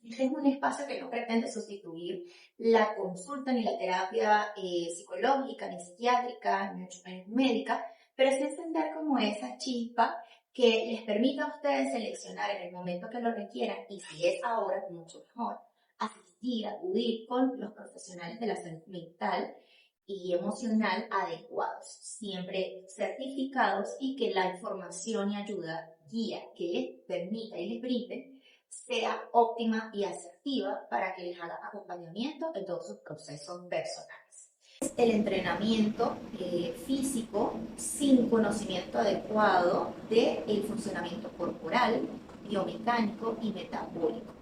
Este es un espacio que no pretende sustituir la consulta ni la terapia psicológica, ni psiquiátrica, ni mucho menos médica, pero sí encender como esa chispa que les permita a ustedes seleccionar en el momento que lo requieran, y si es ahora, mucho mejor, asistir, acudir con los profesionales de la salud mental y emocional adecuados, siempre certificados, y que la información y ayuda guía que les permita y les brinde sea óptima y asertiva para que les haga acompañamiento en todos sus procesos personales. El entrenamiento físico sin conocimiento adecuado del funcionamiento corporal, biomecánico y metabólico.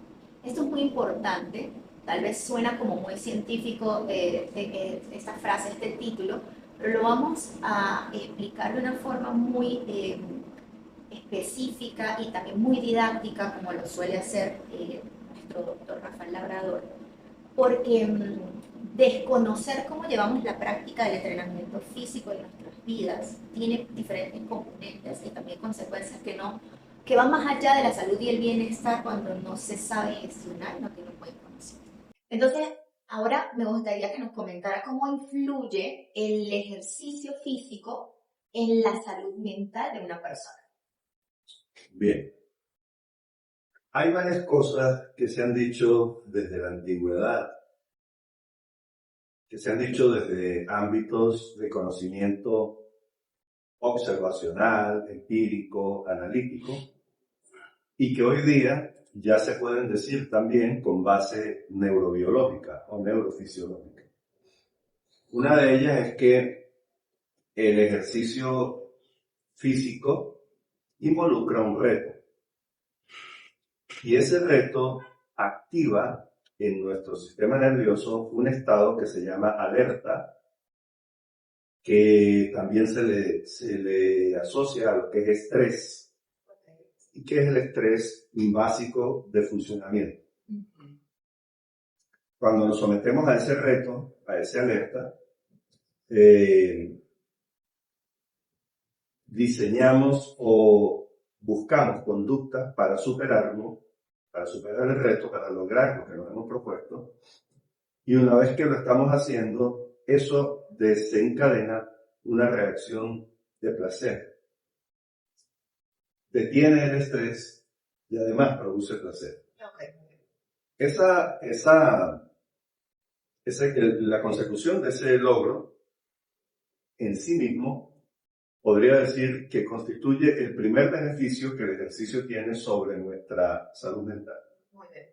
Esto es muy importante. Tal vez suena como muy científico esta frase, este título, pero lo vamos a explicar de una forma muy específica y también muy didáctica, como lo suele hacer nuestro doctor Rafael Labrador, porque desconocer cómo llevamos la práctica del entrenamiento físico en nuestras vidas tiene diferentes componentes y también consecuencias que van más allá de la salud y el bienestar cuando no se sabe gestionar, no tiene buena información. Entonces, ahora me gustaría que nos comentara cómo influye el ejercicio físico en la salud mental de una persona. Bien, hay varias cosas que se han dicho desde la antigüedad, que se han dicho desde ámbitos de conocimiento observacional, empírico, analítico, y que hoy día ya se pueden decir también con base neurobiológica o neurofisiológica. Una de ellas es que el ejercicio físico involucra un reto. Y ese reto activa en nuestro sistema nervioso un estado que se llama alerta, que también se le asocia a lo que es estrés, y que es el estrés básico de funcionamiento. Cuando nos sometemos a ese reto, a esa alerta, diseñamos o buscamos conductas para superarlo, para superar el reto, para lograr lo que nos hemos propuesto. Y una vez que lo estamos haciendo, eso desencadena una reacción de placer. Detiene el estrés y además produce placer. La consecución de ese logro en sí mismo podría decir que constituye el primer beneficio que el ejercicio tiene sobre nuestra salud mental. Muy bien.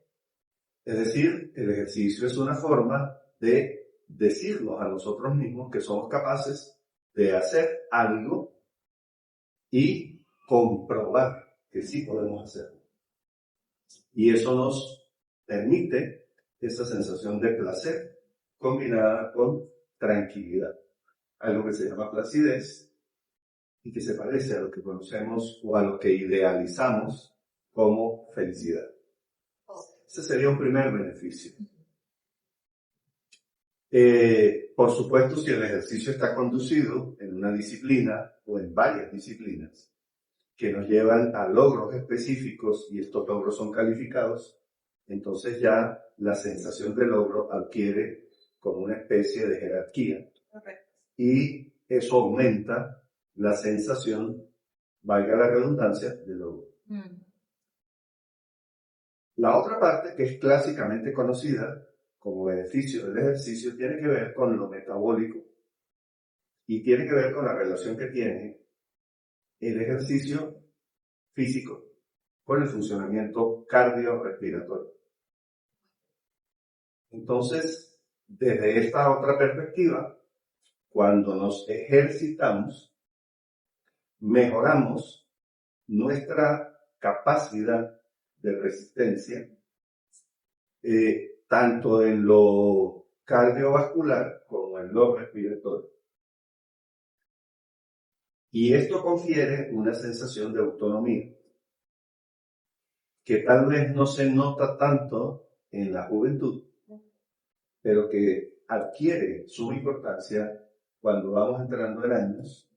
Es decir, el ejercicio es una forma de decirnos a nosotros mismos que somos capaces de hacer algo y comprobar que sí podemos hacerlo. Y eso nos permite esa sensación de placer combinada con tranquilidad. Algo que se llama placidez y que se parece a lo que conocemos o a lo que idealizamos como felicidad. Ese sería un primer beneficio. Por supuesto, si el ejercicio está conducido en una disciplina o en varias disciplinas que nos llevan a logros específicos y estos logros son calificados, entonces ya la sensación de logro adquiere como una especie de jerarquía. Correcto. Y eso aumenta la sensación, valga la redundancia, de logro. La otra parte, que es clásicamente conocida como beneficio del ejercicio, tiene que ver con lo metabólico y tiene que ver con la relación que tiene el ejercicio físico con el funcionamiento cardiorrespiratorio. Entonces, desde esta otra perspectiva, cuando nos ejercitamos, mejoramos nuestra capacidad de resistencia, tanto en lo cardiovascular como en lo respiratorio. Y esto confiere una sensación de autonomía, que tal vez no se nota tanto en la juventud, pero que adquiere suma importancia cuando vamos entrando en años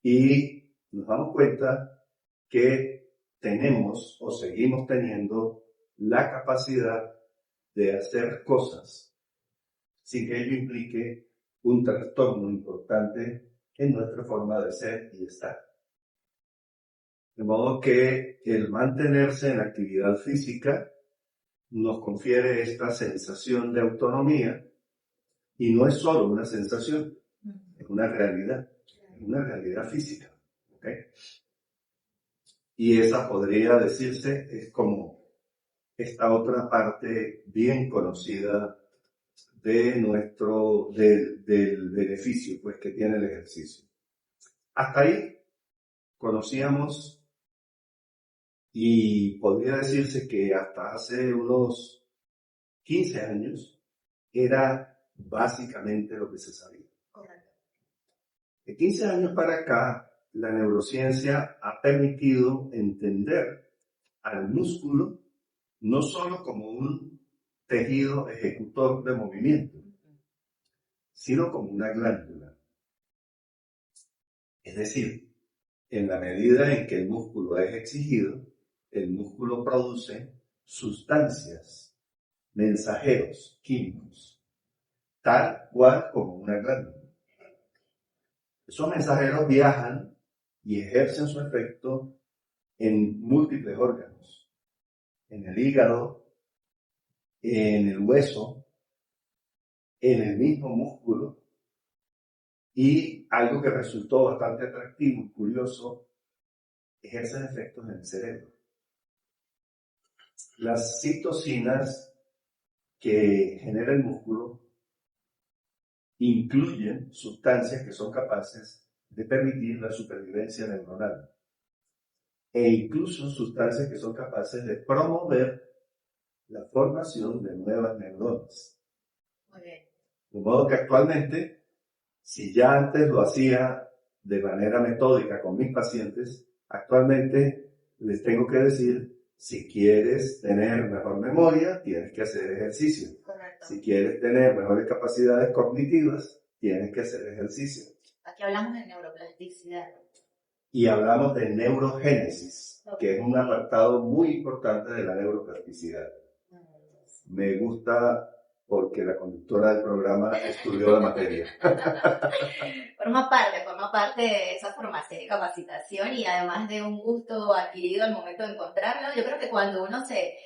y nos damos cuenta que tenemos o seguimos teniendo la capacidad de hacer cosas sin que ello implique un trastorno importante en nuestra forma de ser y estar. De modo que el mantenerse en actividad física nos confiere esta sensación de autonomía, y no es solo una sensación, es una realidad física. ¿Okay? Y esa podría decirse es como esta otra parte bien conocida del beneficio pues, que tiene el ejercicio. Hasta ahí conocíamos, y podría decirse que hasta hace unos 15 años era básicamente lo que se sabía. De 15 años para acá, la neurociencia ha permitido entender al músculo no solo como un tejido ejecutor de movimiento, sino como una glándula. Es decir, en la medida en que el músculo es exigido, el músculo produce sustancias, mensajeros químicos, tal cual como una glándula. Esos mensajeros viajan y ejercen su efecto en múltiples órganos, en el hígado, en el hueso, en el mismo músculo, y algo que resultó bastante atractivo y curioso, ejercen efectos en el cerebro. Las citocinas que genera el músculo incluyen sustancias que son capaces de permitir la supervivencia neuronal, e incluso sustancias que son capaces de promover la formación de nuevas neuronas. Muy bien. De modo que actualmente, si ya antes lo hacía de manera metódica con mis pacientes, actualmente les tengo que decir, si quieres tener mejor memoria, tienes que hacer ejercicio. Correcto. Si quieres tener mejores capacidades cognitivas, tienes que hacer ejercicio. Aquí hablamos de neuroplasticidad. Y hablamos de neurogénesis, que es un apartado muy importante de la neuroplasticidad. Me gusta porque la conductora del programa estudió la materia. Forma parte de esa formación y capacitación, y además de un gusto adquirido al momento de encontrarlo. Yo creo que cuando uno se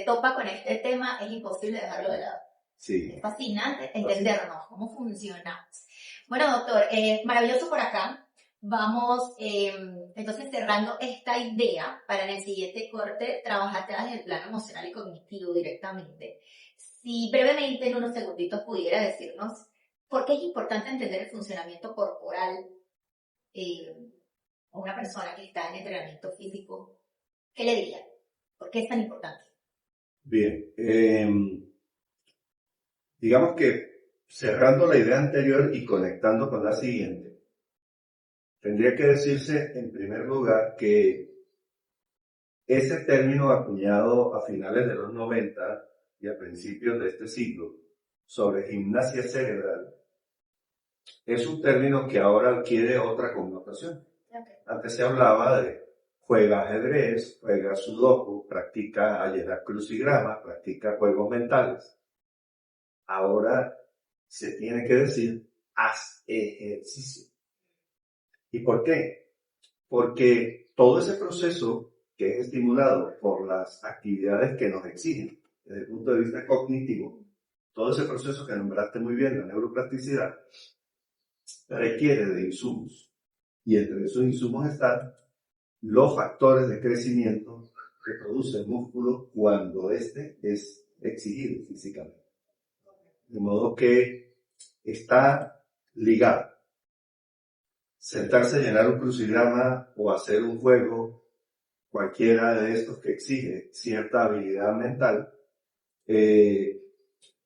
topa con este tema es imposible dejarlo de lado. Sí. Es fascinante entendernos, cómo funcionamos. Bueno, doctor, maravilloso por acá. Vamos entonces cerrando esta idea para en el siguiente corte trabajar desde el plano emocional y cognitivo directamente. Si brevemente en unos segunditos pudiera decirnos por qué es importante entender el funcionamiento corporal a una persona que está en entrenamiento físico, ¿qué le diría? ¿Por qué es tan importante? Bien, digamos que cerrando la idea anterior y conectando con la siguiente, tendría que decirse en primer lugar que ese término acuñado a finales de los 90 y a principios de este siglo sobre gimnasia cerebral es un término que ahora adquiere otra connotación. Okay. Antes se hablaba de juega ajedrez, juega sudoku, practica allegar crucigramas, practica juegos mentales. Ahora se tiene que decir haz ejercicio. ¿Y por qué? Porque todo ese proceso que es estimulado por las actividades que nos exigen desde el punto de vista cognitivo, todo ese proceso que nombraste muy bien, la neuroplasticidad, requiere de insumos. Y entre esos insumos están los factores de crecimiento que produce el músculo cuando éste es exigido físicamente. De modo que está ligado. Sentarse a llenar un crucigrama o hacer un juego, cualquiera de estos que exige cierta habilidad mental,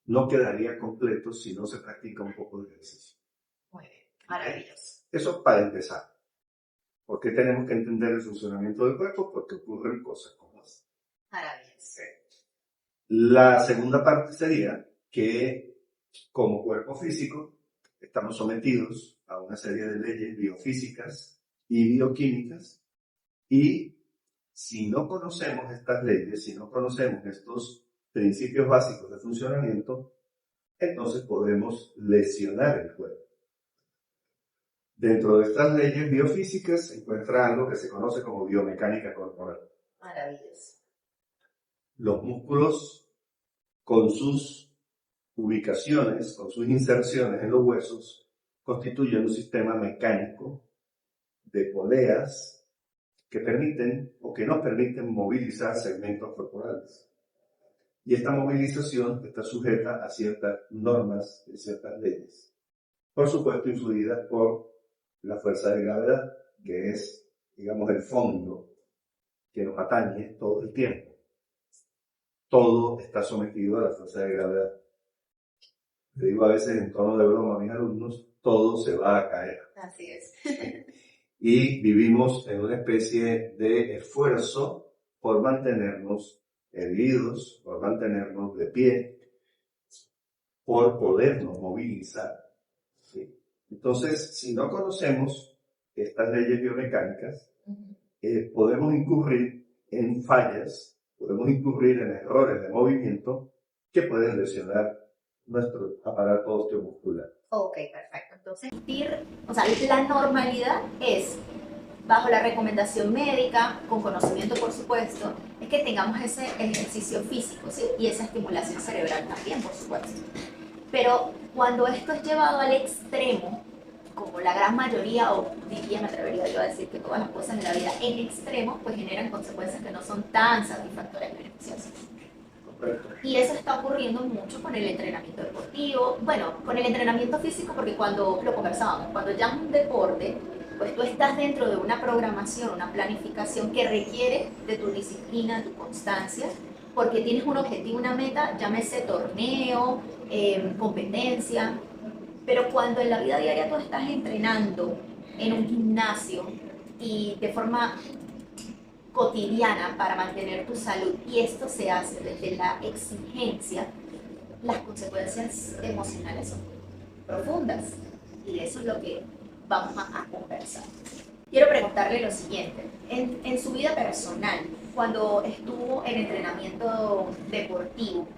no quedaría completo si no se practica un poco de ejercicio. Muy bien, maravilloso. Eso para empezar. ¿Por qué tenemos que entender el funcionamiento del cuerpo? Porque ocurren cosas como esta. Maravilloso. La segunda parte sería que como cuerpo físico estamos sometidos a una serie de leyes biofísicas y bioquímicas, y Si no conocemos estas leyes, si no conocemos estos principios básicos de funcionamiento, entonces podemos lesionar el cuerpo. Dentro de estas leyes biofísicas se encuentra algo que se conoce como biomecánica corporal. Maravilloso. Los músculos, con sus ubicaciones, con sus inserciones en los huesos, constituyen un sistema mecánico de poleas que permiten o que nos permiten movilizar segmentos corporales. Y esta movilización está sujeta a ciertas normas y ciertas leyes. Por supuesto, influidas por la fuerza de gravedad, que es, digamos, el fondo que nos atañe todo el tiempo. Todo está sometido a la fuerza de gravedad. Le digo a veces en tono de broma a mis alumnos, todo se va a caer. Así es. Y vivimos en una especie de esfuerzo por mantenernos erguidos, por mantenernos de pie, por podernos movilizar. ¿Sí? Entonces, si no conocemos estas leyes biomecánicas, podemos incurrir en fallas, podemos incurrir en errores de movimiento que pueden lesionar nuestro aparato osteomuscular. Ok, perfecto. Entonces, la normalidad es, bajo la recomendación médica, con conocimiento por supuesto, es que tengamos ese ejercicio físico, ¿sí? Y esa estimulación cerebral también, por supuesto. Pero cuando esto es llevado al extremo, como la gran mayoría, o diría, me atrevería yo a decir que todas las cosas en la vida en extremo, pues generan consecuencias que no son tan satisfactorias y beneficiosas. Y eso está ocurriendo mucho con el entrenamiento deportivo, bueno, con el entrenamiento físico, porque cuando lo conversábamos, cuando ya es un deporte, pues tú estás dentro de una programación, una planificación que requiere de tu disciplina, tu constancia, porque tienes un objetivo, una meta, llámese torneo, competencia, pero cuando en la vida diaria tú estás entrenando en un gimnasio y de forma cotidiana para mantener tu salud, y esto se hace desde la exigencia, las consecuencias emocionales son profundas, y eso es lo que vamos a conversar. Quiero preguntarle lo siguiente, en su vida personal, cuando estuvo en entrenamiento deportivo,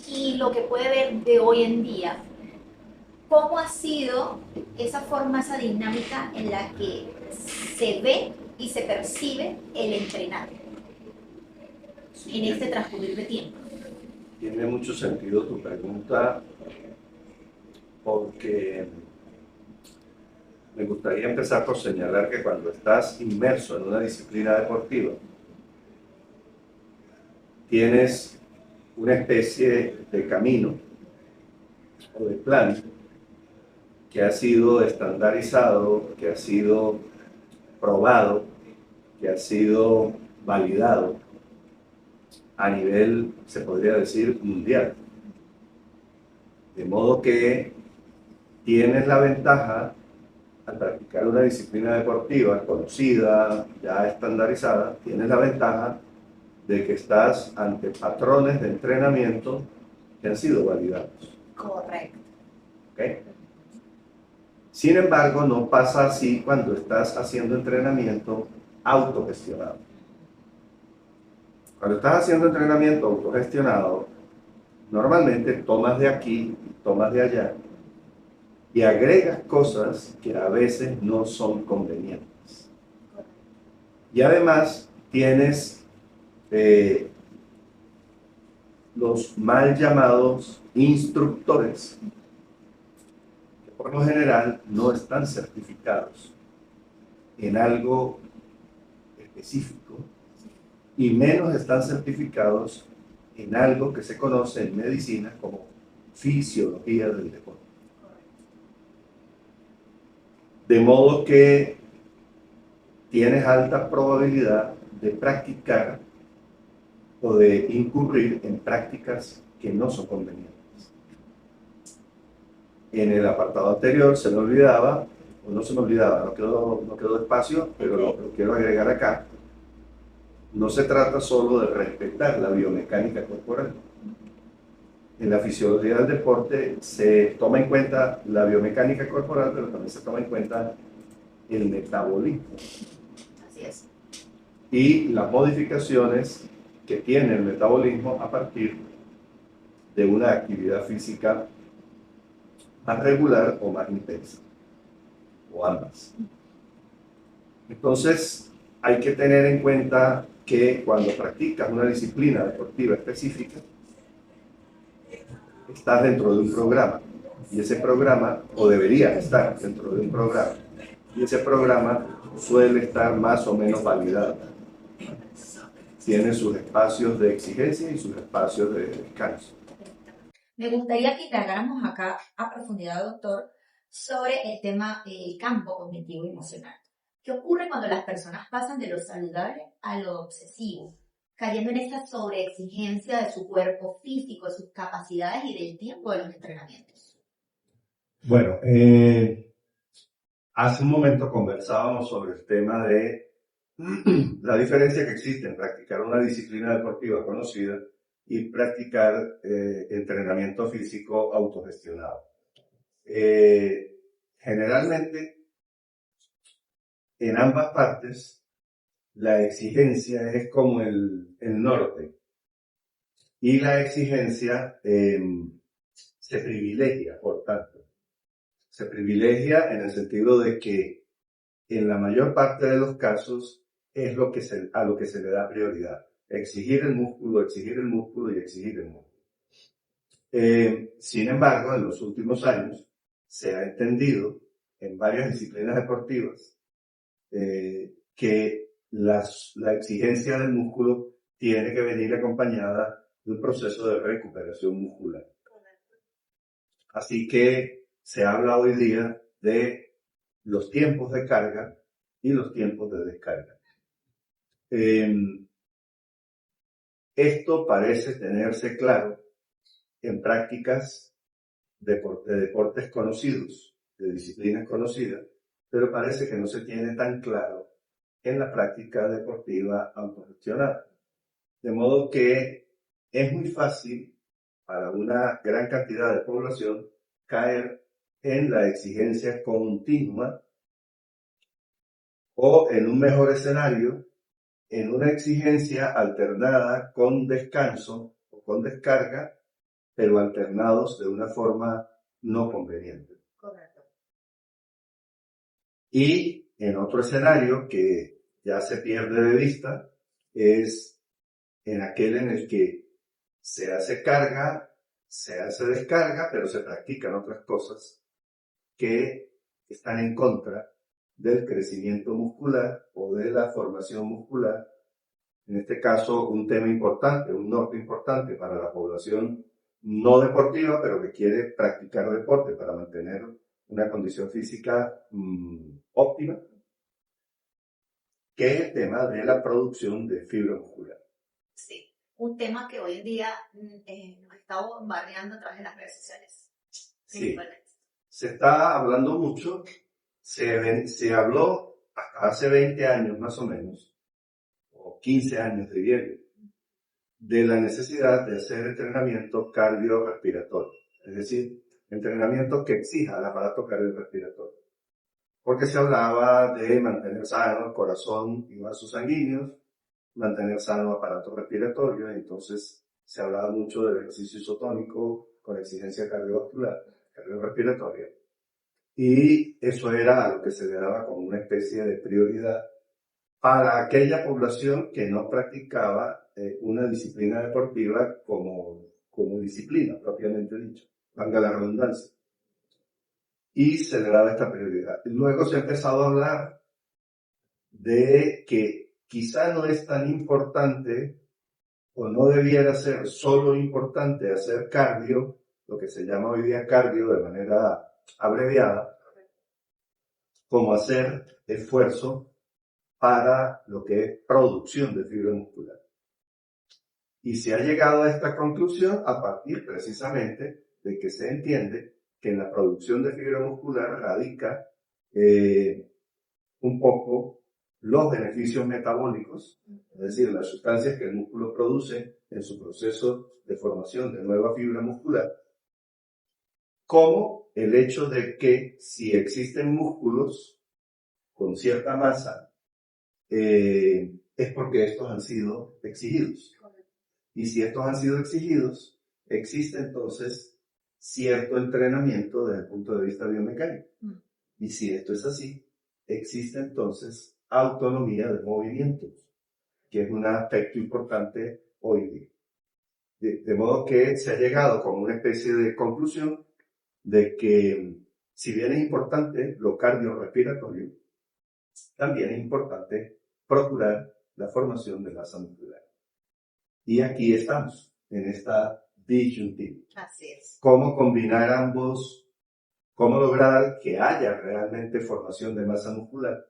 y lo que puede ver de hoy en día, ¿cómo ha sido esa forma, esa dinámica en la que se ve y se percibe el entrenar en este transcurrir de tiempo? Tiene mucho sentido tu pregunta, porque me gustaría empezar por señalar que cuando estás inmerso en una disciplina deportiva, tienes una especie de camino o de plan que ha sido estandarizado, que ha sido probado, que ha sido validado a nivel, se podría decir, mundial. De modo que tienes la ventaja, al practicar una disciplina deportiva conocida, ya estandarizada, tienes la ventaja de que estás ante patrones de entrenamiento que han sido validados. Correcto. ¿Okay? Sin embargo, no pasa así cuando estás haciendo entrenamiento autogestionado. Cuando estás haciendo entrenamiento autogestionado, normalmente tomas de aquí, tomas de allá y agregas cosas que a veces no son convenientes. Y además tienes los mal llamados instructores, que por lo general no están certificados en algo específico y menos están certificados en algo que se conoce en medicina como fisiología del deporte. De modo que tienes alta probabilidad de practicar o de incurrir en prácticas que no son convenientes. En el apartado anterior se me olvidaba, o no se me olvidaba, no quedó despacio, pero lo quiero agregar acá. No se trata solo de respetar la biomecánica corporal. En la fisiología del deporte se toma en cuenta la biomecánica corporal, pero también se toma en cuenta el metabolismo. Así es. y las modificaciones que tiene el metabolismo a partir de una actividad física más regular o más intensa, o ambas. Entonces, hay que tener en cuenta que cuando practicas una disciplina deportiva específica, estás dentro de un programa, y ese programa, o debería estar dentro de un programa, y ese programa suele estar más o menos validado. Tiene sus espacios de exigencia y sus espacios de descanso. Me gustaría que indagáramos acá a profundidad, doctor, sobre el tema del campo cognitivo y emocional. ¿Qué ocurre cuando las personas pasan de lo saludable a lo obsesivo, cayendo en esa sobreexigencia de su cuerpo físico, de sus capacidades y del tiempo de los entrenamientos? Bueno, hace un momento conversábamos sobre el tema de la diferencia que existe en practicar una disciplina deportiva conocida y practicar entrenamiento físico autogestionado. Generalmente, en ambas partes, la exigencia es como el norte, y la exigencia se privilegia, por tanto. Se privilegia en el sentido de que en la mayor parte de los casos es a lo que se le da prioridad. Exigir el músculo, exigir el músculo y exigir el músculo. Sin embargo, en los últimos años se ha entendido en varias disciplinas deportivas que la exigencia del músculo tiene que venir acompañada de un proceso de recuperación muscular. Así que se habla hoy día de los tiempos de carga y los tiempos de descarga. Esto parece tenerse claro en prácticas de deportes conocidos, de disciplinas conocidas, pero parece que no se tiene tan claro en la práctica deportiva autogestionada. De modo que es muy fácil para una gran cantidad de población caer en la exigencia continua, o en un mejor escenario, en una exigencia alternada con descanso o con descarga, pero alternados de una forma no conveniente. Correcto. Y en otro escenario que ya se pierde de vista es en aquel en el que se hace carga, se hace descarga, pero se practican otras cosas que están en contra del crecimiento muscular o de la formación muscular. En este caso, un tema importante, un norte importante para la población no deportiva, pero que quiere practicar deporte para mantener una condición física óptima, que es el tema de la producción de fibra muscular. Sí, un tema que hoy en día nos está bombardeando a través de las redes sociales. Sí, se está hablando mucho, se habló hasta hace 20 años más o menos, o 15 años diría yo, de la necesidad de hacer entrenamiento cardiorrespiratorio, es decir, entrenamiento que exija el aparato cardiorrespiratorio, porque se hablaba de mantener sano el corazón y vasos sanguíneos, mantener sano el aparato respiratorio, entonces se hablaba mucho del ejercicio isotónico con exigencia cardiovascular, cardiorrespiratoria, y eso era a lo que se le daba como una especie de prioridad para aquella población que no practicaba una disciplina deportiva como disciplina propiamente dicho, valga la redundancia. Y se le daba esta prioridad. Luego se ha empezado a hablar de que quizá no es tan importante o no debiera ser solo importante hacer cardio, lo que se llama hoy día cardio de manera abreviada, como hacer esfuerzo para lo que es producción de fibra muscular. Y se ha llegado a esta conclusión a partir precisamente de que se entiende que en la producción de fibra muscular radica un poco los beneficios metabólicos, es decir, las sustancias que el músculo produce en su proceso de formación de nueva fibra muscular, como el hecho de que si existen músculos con cierta masa es porque estos han sido exigidos. Y si estos han sido exigidos, existe entonces cierto entrenamiento desde el punto de vista biomecánico. Y si esto es así, existe entonces autonomía de movimientos, que es un aspecto importante hoy día. De modo que se ha llegado como una especie de conclusión de que, si bien es importante lo cardiorrespiratorio, también es importante procurar la formación de masa muscular. Y aquí estamos, en esta disyuntiva. Así es. ¿Cómo combinar ambos? ¿Cómo lograr que haya realmente formación de masa muscular?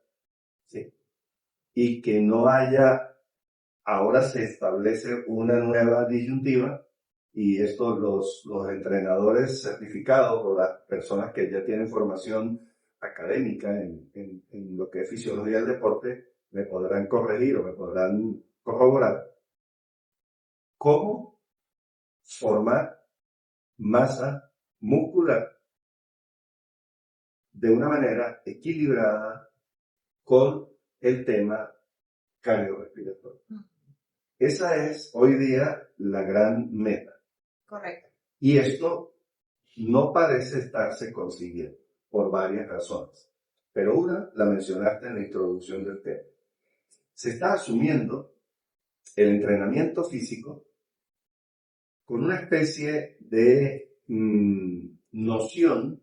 ¿Sí? Y que no haya, ahora se establece una nueva disyuntiva, y esto los entrenadores certificados o las personas que ya tienen formación académica en lo que es fisiología del deporte me podrán corregir o me podrán corroborar. ¿Cómo formar masa muscular de una manera equilibrada con el tema cardiorrespiratorio? Esa es hoy día la gran meta. Correcto. Y esto no parece estarse consiguiendo por varias razones. Pero una la mencionaste en la introducción del tema. Se está asumiendo el entrenamiento físico con una especie de noción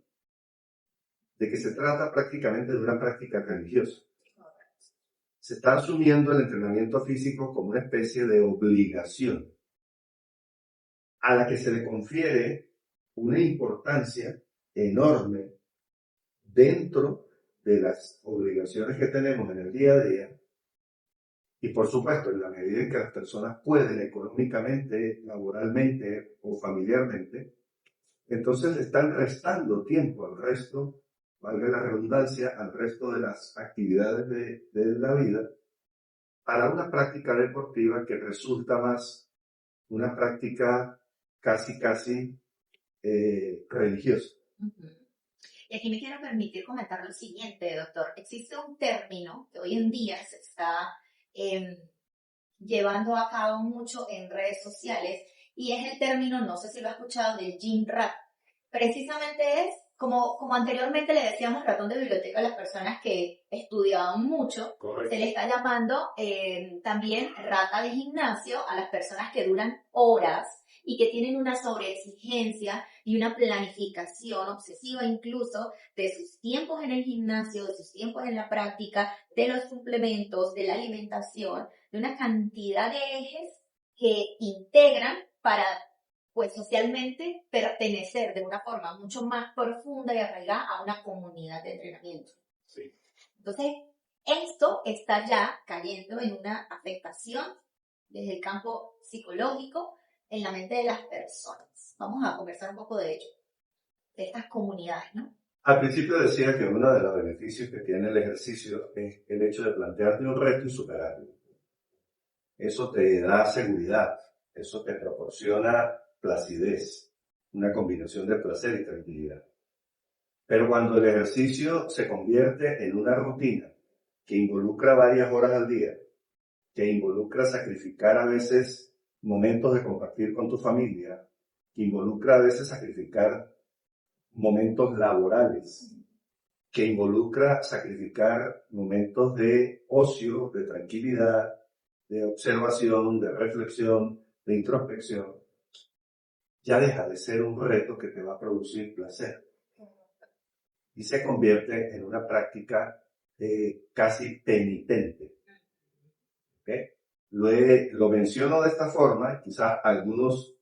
de que se trata prácticamente de una práctica religiosa. Se está asumiendo el entrenamiento físico como una especie de obligación a la que se le confiere una importancia enorme dentro de las obligaciones que tenemos en el día a día. Y por supuesto, en la medida en que las personas pueden económicamente, laboralmente o familiarmente, entonces le están restando tiempo al resto, valga la redundancia, al resto de las actividades de la vida, para una práctica deportiva que resulta más una práctica casi religiosa. Y aquí me quiero permitir comentar lo siguiente, doctor. Existe un término que hoy en día se está llevando a cabo mucho en redes sociales, y es el término, no sé si lo has escuchado, del gym rat. Precisamente es, como anteriormente le decíamos ratón de biblioteca a las personas que estudiaban mucho, Correcto. se le está llamando también rata de gimnasio a las personas que duran horas y que tienen una sobreexigencia y una planificación obsesiva incluso de sus tiempos en el gimnasio, de sus tiempos en la práctica, de los suplementos, de la alimentación, de una cantidad de ejes que integran para, pues, socialmente pertenecer de una forma mucho más profunda y arraigada a una comunidad de entrenamiento. Sí. Entonces, esto está ya cayendo en una afectación desde el campo psicológico en la mente de las personas. Vamos a conversar un poco de ello, de estas comunidades, ¿no? Al principio decía que uno de los beneficios que tiene el ejercicio es el hecho de plantearte un reto y superarlo. Eso te da seguridad, eso te proporciona placidez, una combinación de placer y tranquilidad. Pero cuando el ejercicio se convierte en una rutina que involucra varias horas al día, que involucra sacrificar a veces momentos de compartir con tu familia, que involucra a veces sacrificar momentos laborales, que involucra sacrificar momentos de ocio, de tranquilidad, de observación, de reflexión, de introspección, ya deja de ser un reto que te va a producir placer y se convierte en una práctica casi penitente. ¿Okay? Lo menciono de esta forma, quizás algunos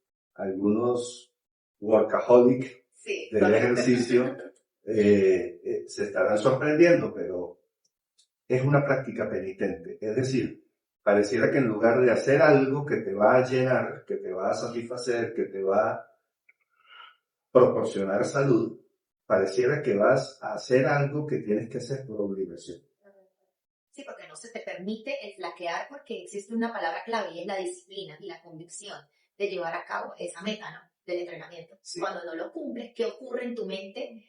workaholic del ejercicio se estarán sorprendiendo, pero es una práctica penitente. Es decir, pareciera que en lugar de hacer algo que te va a llenar, que te va a satisfacer, que te va a proporcionar salud, pareciera que vas a hacer algo que tienes que hacer por obligación. Sí, porque no se te permite el flaquear, porque existe una palabra clave y es la disciplina y la convicción de llevar a cabo esa meta, ¿no?, del entrenamiento. Sí. Cuando no lo cumples, ¿qué ocurre en tu mente?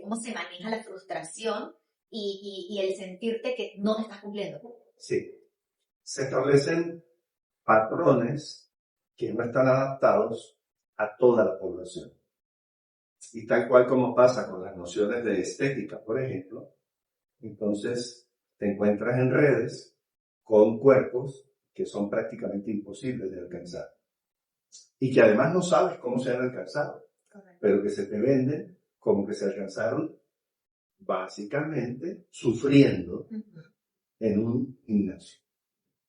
¿Cómo se maneja la frustración y el sentirte que no te estás cumpliendo? Sí. se establecen patrones que no están adaptados a toda la población. Y tal cual como pasa con las nociones de estética, por ejemplo, entonces te encuentras en redes con cuerpos que son prácticamente imposibles de alcanzar. Y que además no sabes cómo se han alcanzado, pero que se te venden como que se alcanzaron básicamente sufriendo en un gimnasio.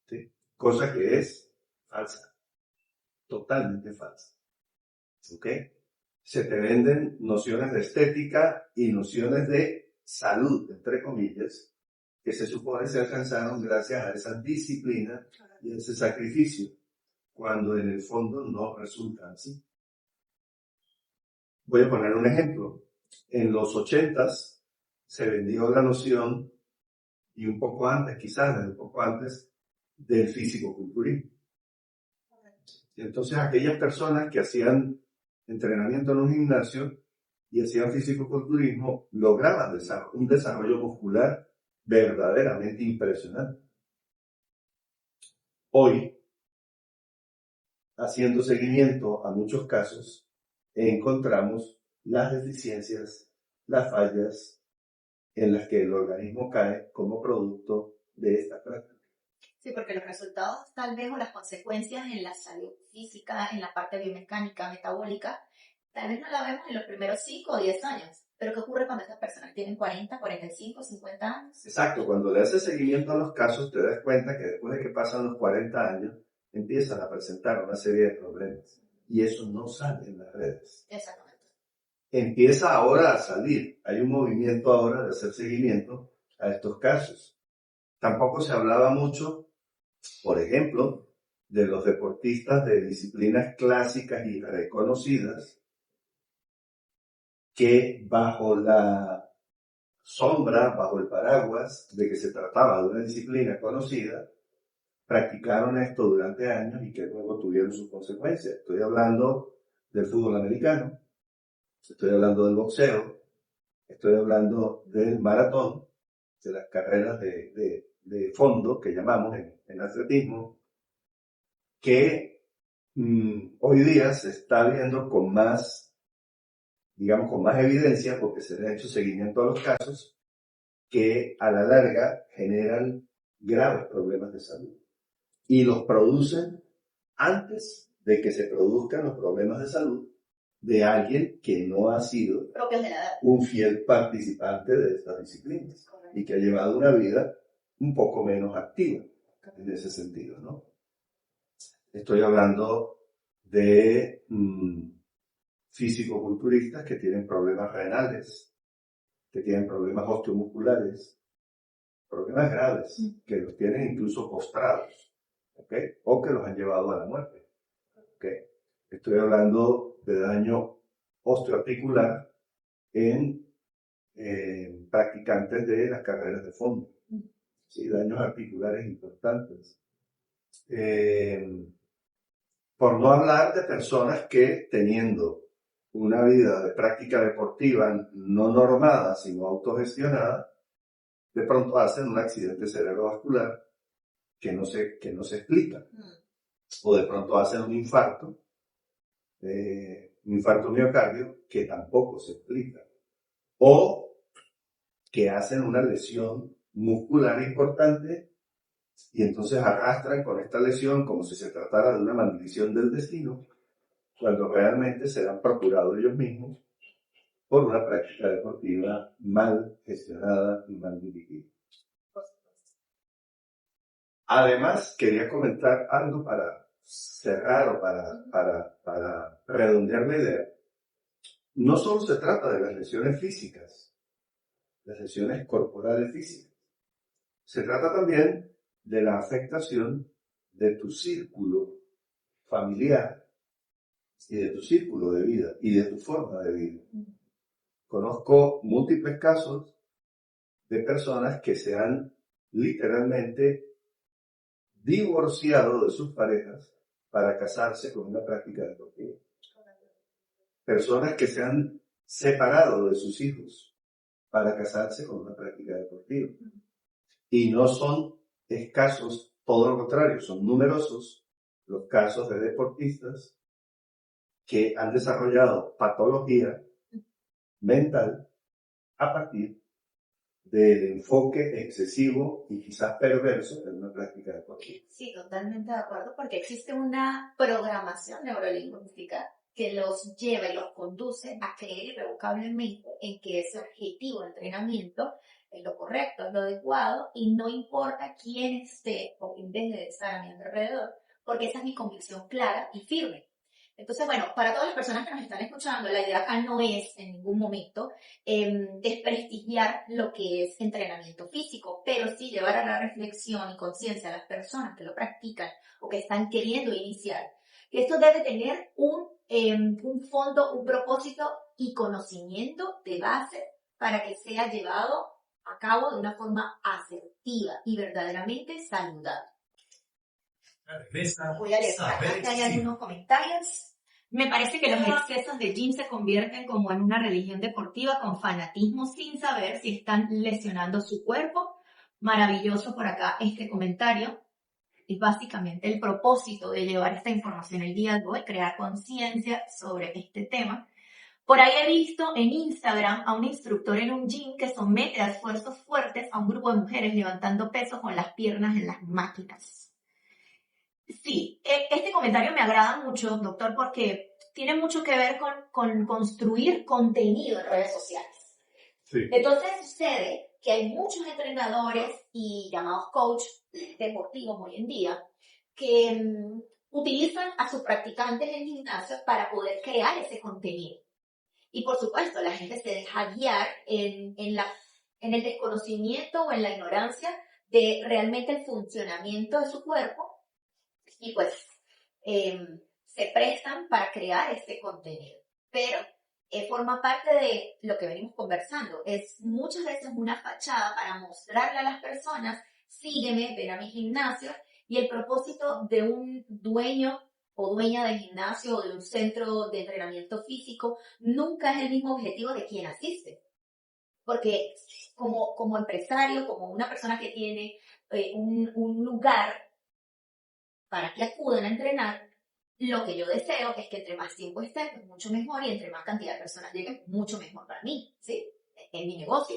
¿Sí? Cosa que es falsa, totalmente falsa. ¿Ok? Se te venden nociones de estética y nociones de salud, entre comillas, que se supone se alcanzaron gracias a esa disciplina y a ese sacrificio, cuando en el fondo no resulta así. Voy a poner un ejemplo. En los 80s se vendió la noción, y un poco antes, quizás un poco antes, del físico-culturismo. Y entonces aquellas personas que hacían entrenamiento en un gimnasio y hacían físico-culturismo lograban un desarrollo muscular verdaderamente impresionante. Hoy, haciendo seguimiento a muchos casos, encontramos las deficiencias, las fallas en las que el organismo cae como producto de esta práctica. Sí, porque los resultados tal vez o las consecuencias en la salud física, en la parte biomecánica, metabólica, tal vez no la vemos en los primeros 5 o 10 años. Pero ¿qué ocurre cuando estas personas tienen 40, 45, 50 años? Exacto, cuando le haces seguimiento a los casos te das cuenta que después de que pasan los 40 años empiezan a presentar una serie de problemas y eso no sale en las redes. Exactamente. Empieza ahora a salir, hay un movimiento ahora de hacer seguimiento a estos casos. Tampoco se hablaba mucho, por ejemplo, de los deportistas de disciplinas clásicas y reconocidas que bajo la sombra, bajo el paraguas de que se trataba de una disciplina conocida, practicaron esto durante años y que luego tuvieron sus consecuencias. Estoy hablando del fútbol americano, estoy hablando del boxeo, estoy hablando del maratón, de las carreras de fondo que llamamos en atletismo, que hoy día se está viendo con más, digamos, con más evidencia, porque se le ha hecho seguimiento a los casos, que a la larga generan graves problemas de salud. Y los producen antes de que se produzcan los problemas de salud de alguien que no ha sido un fiel participante de estas disciplinas y que ha llevado una vida un poco menos activa en ese sentido, ¿no? Estoy hablando de físico-culturistas que tienen problemas renales, que tienen problemas osteomusculares, problemas graves, que los tienen incluso postrados, ¿okay? O que los han llevado a la muerte. ¿Okay? Estoy hablando de daño osteoarticular en practicantes de las carreras de fondo. ¿Sí? Daños articulares importantes. Por no hablar de personas que teniendo una vida de práctica deportiva no normada, sino autogestionada, de pronto hacen un accidente cerebrovascular que no se explica. O de pronto hacen un infarto miocardio que tampoco se explica. O que hacen una lesión muscular importante y entonces arrastran con esta lesión como si se tratara de una maldición del destino, cuando realmente se han procurado ellos mismos por una práctica deportiva mal gestionada y mal dirigida. Además, quería comentar algo para cerrar o para redondear la idea. No solo se trata de las lesiones físicas, las lesiones corporales físicas. Se trata también de la afectación de tu círculo familiar y de tu círculo de vida y de tu forma de vida. Conozco múltiples casos de personas que se han literalmente divorciado de sus parejas para casarse con una práctica deportiva. Personas que se han separado de sus hijos para casarse con una práctica deportiva. Y no son escasos todo lo contrario, son numerosos los casos de deportistas que han desarrollado patología mental a partir del enfoque excesivo y quizás perverso de una práctica deportiva. Sí, totalmente de acuerdo, porque existe una programación neurolingüística que los lleva y los conduce a creer irrevocablemente en que ese objetivo de entrenamiento es lo correcto, es lo adecuado, y no importa quién esté o quién deje de estar a mi alrededor, porque esa es mi convicción clara y firme. Entonces, bueno, para todas las personas que nos están escuchando, la idea acá no es en ningún momento desprestigiar lo que es entrenamiento físico, pero sí llevar a la reflexión y conciencia a las personas que lo practican o que están queriendo iniciar, que esto debe tener un fondo, un propósito y conocimiento de base para que sea llevado a cabo de una forma asertiva y verdaderamente saludable. Voy a leer acá que hay algunos comentarios. Me parece que los excesos de gym se convierten como en una religión deportiva con fanatismo sin saber si están lesionando su cuerpo. Maravilloso por acá este comentario. Es básicamente el propósito de llevar esta información el día de hoy, crear conciencia sobre este tema. Por ahí he visto en Instagram a un instructor en un gym que somete a esfuerzos fuertes a un grupo de mujeres levantando peso con las piernas en las máquinas. Sí, este comentario me agrada mucho, doctor, porque tiene mucho que ver con construir contenido en redes sociales. Sí. Entonces sucede que hay muchos entrenadores y llamados coach deportivos hoy en día que utilizan a sus practicantes en gimnasio para poder crear ese contenido. Y por supuesto, la gente se deja guiar en el desconocimiento o en la ignorancia de realmente el funcionamiento de su cuerpo y pues se prestan para crear este contenido. Pero forma parte de lo que venimos conversando. Es muchas veces una fachada para mostrarle a las personas, sígueme, ven a mi gimnasio, y el propósito de un dueño o dueña del gimnasio o de un centro de entrenamiento físico nunca es el mismo objetivo de quien asiste. Porque como empresario, como una persona que tiene un lugar para que acudan a entrenar, lo que yo deseo es que entre más tiempo estén, pues mucho mejor, y entre más cantidad de personas lleguen, mucho mejor para mí, ¿sí? En mi negocio.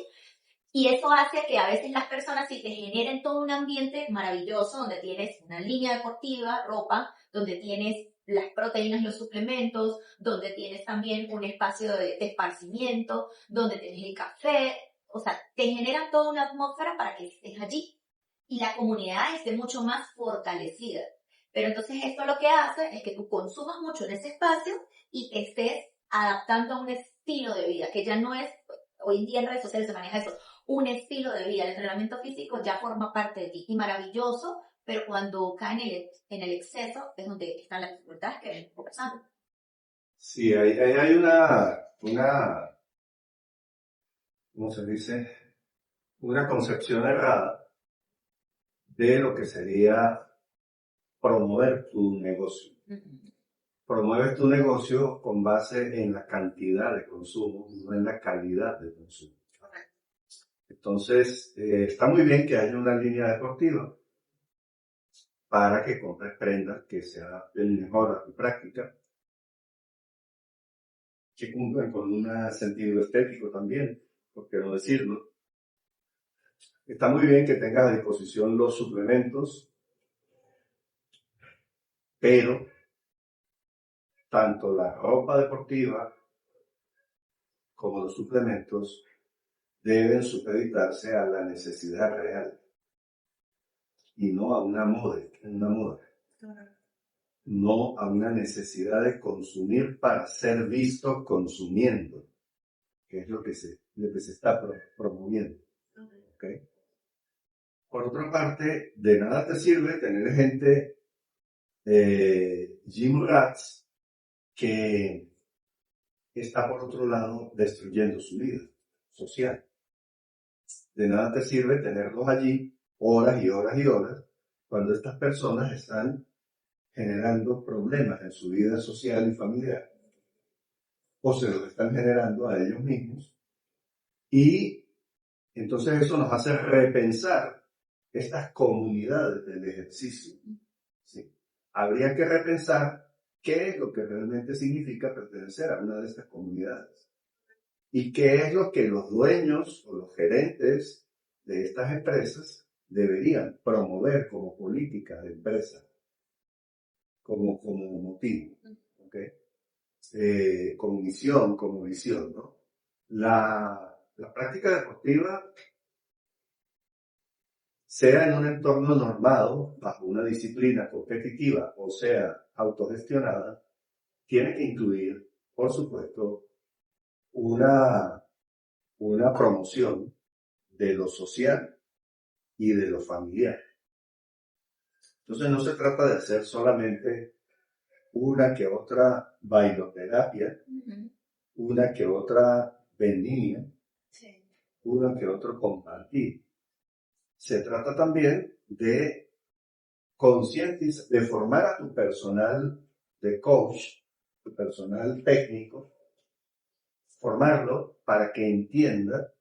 Y eso hace que a veces las personas sí te generen todo un ambiente maravilloso donde tienes una línea deportiva, ropa, donde tienes las proteínas, los suplementos, donde tienes también un espacio de esparcimiento, donde tienes el café, o sea, te generan toda una atmósfera para que estés allí y la comunidad esté mucho más fortalecida. Pero entonces esto lo que hace es que tú consumas mucho en ese espacio y te estés adaptando a un estilo de vida, que ya no es, hoy en día en redes sociales se maneja eso, un estilo de vida. El entrenamiento físico ya forma parte de ti y maravilloso, pero cuando cae en el exceso es donde están las dificultades que venimos conversando. Sí, hay una, ¿cómo se dice? Una concepción errada de lo que sería promover tu negocio. Promueves tu negocio con base en la cantidad de consumo, no en la calidad de consumo. Entonces, está muy bien que haya una línea deportiva para que compres prendas que se adapten mejor a tu práctica, que cumplan con un sentido estético también, por qué no decirlo. Está muy bien que tengas a disposición los suplementos, pero tanto la ropa deportiva como los suplementos deben supeditarse a la necesidad real y no a una moda, no a una necesidad de consumir para ser visto consumiendo, que es lo que se está promoviendo. ¿Okay? Por otra parte, de nada te sirve tener gente gym rats que está por otro lado destruyendo su vida social. De nada te sirve tenerlos allí horas y horas y horas cuando estas personas están generando problemas en su vida social y familiar, o se los están generando a ellos mismos, y entonces eso nos hace repensar estas comunidades del ejercicio, ¿sí? Habría que repensar qué es lo que realmente significa pertenecer a una de estas comunidades y qué es lo que los dueños o los gerentes de estas empresas deberían promover como política de empresa, como motivo, ¿ok? Como misión, como visión, ¿no? La práctica deportiva, sea en un entorno normado, bajo una disciplina competitiva o sea autogestionada, tiene que incluir, por supuesto, una promoción de lo social y de lo familiar. Entonces no se trata de hacer solamente una que otra bailoterapia, una que otra vendimia, una que otro compartir. Se trata también de conscientizar, de formar a tu personal de coach, tu personal técnico, formarlo para que entienda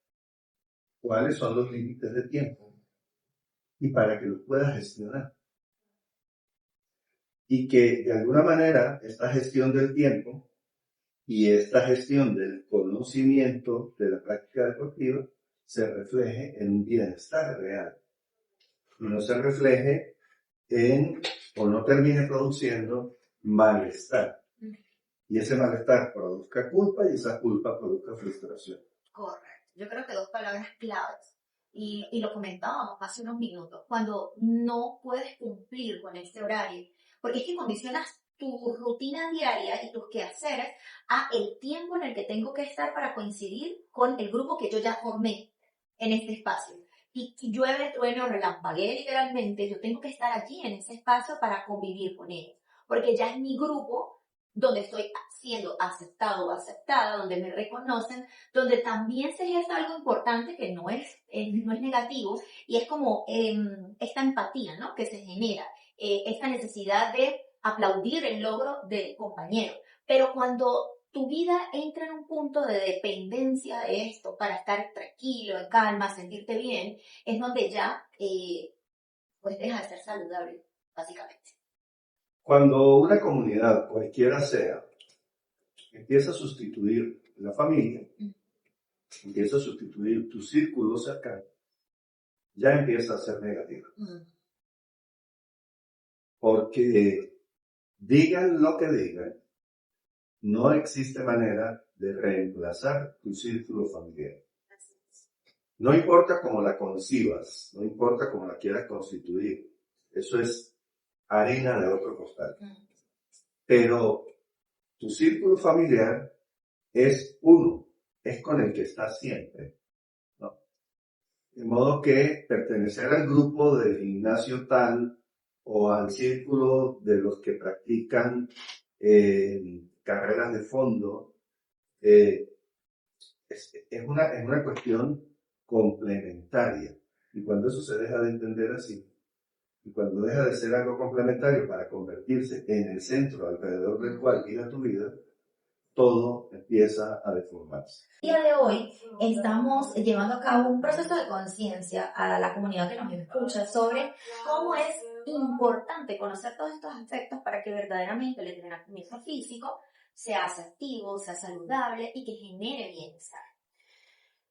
cuáles son los límites de tiempo y para que los pueda gestionar. Y que de alguna manera esta gestión del tiempo y esta gestión del conocimiento de la práctica deportiva se refleje en un bienestar real y no se refleje en, o no termine produciendo malestar. Y ese malestar produzca culpa y esa culpa produzca frustración. Correcto. Yo creo que dos palabras claves, y lo comentábamos hace unos minutos, cuando no puedes cumplir con ese horario, porque es que condicionas tu rutina diaria y tus quehaceres a el tiempo en el que tengo que estar para coincidir con el grupo que yo ya formé en este espacio. Y llueve, truene o relampaguee literalmente, yo tengo que estar allí en ese espacio para convivir con ellos, porque ya es mi grupo donde estoy siendo aceptado o aceptada, donde me reconocen, donde también se ejerce algo importante que no es negativo, y es como esta empatía, ¿no?, que se genera, esta necesidad de aplaudir el logro del compañero. Pero cuando tu vida entra en un punto de dependencia de esto para estar tranquilo, en calma, sentirte bien, es donde ya pues deja de ser saludable, básicamente. Cuando una comunidad, cualquiera sea, empieza a sustituir la familia, empieza a sustituir tu círculo cercano, ya empieza a ser negativa. Porque digan lo que digan, no existe manera de reemplazar tu círculo familiar. No importa cómo la concibas, no importa cómo la quieras constituir, eso es harina de otro costal. Pero tu círculo familiar es uno, es con el que estás siempre, ¿no? De modo que pertenecer al grupo del gimnasio tal o al círculo de los que practican carreras de fondo es una cuestión complementaria. Y cuando eso se deja de entender así, y cuando deja de ser algo complementario para convertirse en el centro alrededor del cual gira tu vida, todo empieza a deformarse. El día de hoy estamos llevando a cabo un proceso de conciencia a la comunidad que nos escucha sobre cómo es importante conocer todos estos aspectos para que verdaderamente el entrenamiento físico sea activo, sea saludable y que genere bienestar.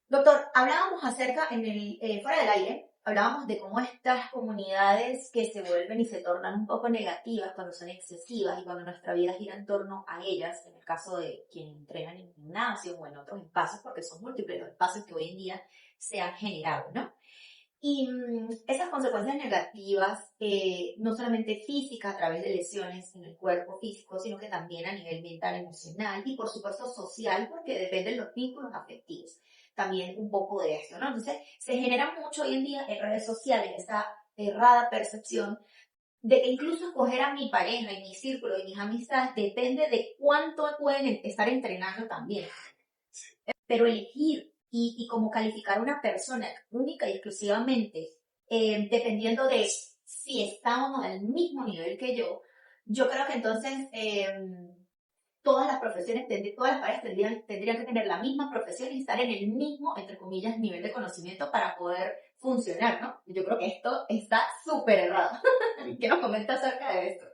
Doctor, hablábamos acerca, fuera del aire, hablábamos de cómo estas comunidades que se vuelven y se tornan un poco negativas cuando son excesivas y cuando nuestra vida gira en torno a ellas, en el caso de quienes entrenan en gimnasio o en otros espacios, porque son múltiples los espacios que hoy en día se han generado, ¿no? Y esas consecuencias negativas, no solamente físicas a través de lesiones en el cuerpo físico, sino que también a nivel mental, emocional y por supuesto social, porque dependen los vínculos afectivos. También un poco de eso, ¿no? Entonces, se genera mucho hoy en día en redes sociales esta errada percepción de que incluso escoger a mi pareja y mi círculo y mis amistades depende de cuánto pueden estar entrenando también. Pero elegir y como calificar a una persona única y exclusivamente dependiendo de si estamos al mismo nivel que yo creo que entonces todas las profesiones, todas las parejas tendrían que tener la misma profesión y estar en el mismo, entre comillas, nivel de conocimiento para poder funcionar, ¿no? Yo creo que esto está súper errado. ¿Qué nos comenta acerca de esto?